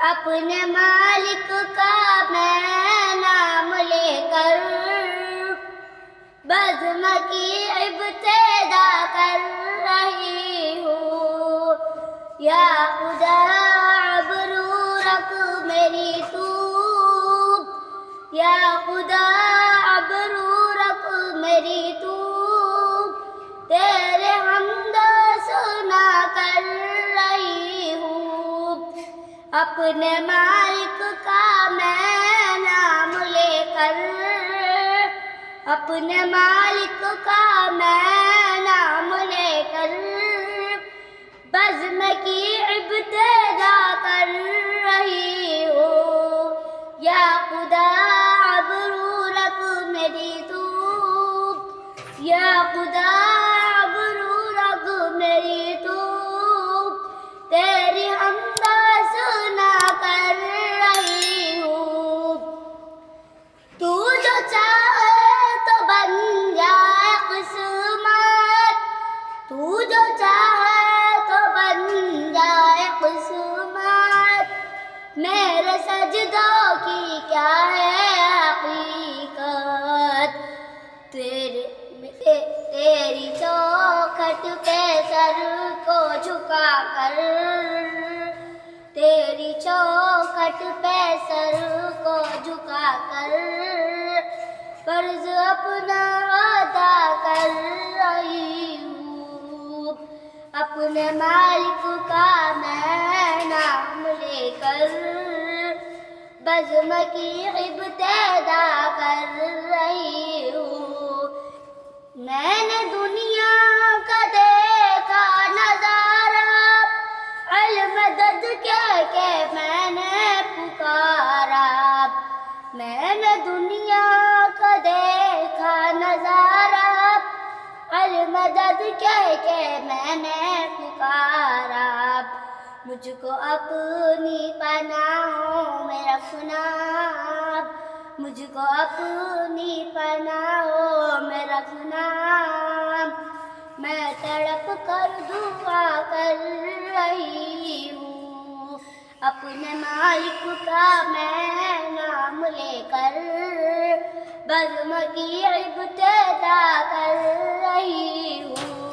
اپنے مالک کا میں نام لے کر بزم کی ابتدا کر رہی ہوں. یا خدا ابرو رکھ میری تو، یا خدا ابرو رکھ میری تو، تیرے حمد سنا کر رہی ہوں. اپنے مالک کا میں نام لے کر، اپنے مالک کا میں نام لے کر بزم کی ابتدا کر رہی ہوں. یا خدا ابرو رکھ میری تو، یا خدا ابرو رکھ میری تو، تیری حمد سنا کر رہی ہوں. تو جو چاہے تو بن جائے قسمت، تو جو چاہے تو بن جائے قسمت. میرے سجدوں کی کیا ہے حقیقت، تیری چوکھٹ پہ سر کو جھکا کر، تیری چوکھٹ پہ سر کو جھکا کر فرض اپنا ادا کر رہی ہوں. اپنے مالک کا میں نام لے کر بزم کی ابتدا کر رہی ہوں. میں نے دنیا کا دیکھا نظارہ، المدد کہہ کے میں نے پکارا. میں نے دنیا کا دیکھا نظارہ، المدد کہہ کے میں نے پکارا. مجھ کو اپنی پناہوں میں رکھنا، مجھ کو اپنی پناہوں میں رکھنا. میں تڑپ کر دعا کر رہی ہوں. اپنے مالک کا میں نام لے کر بزم کی ابتدا کر رہی ہوں.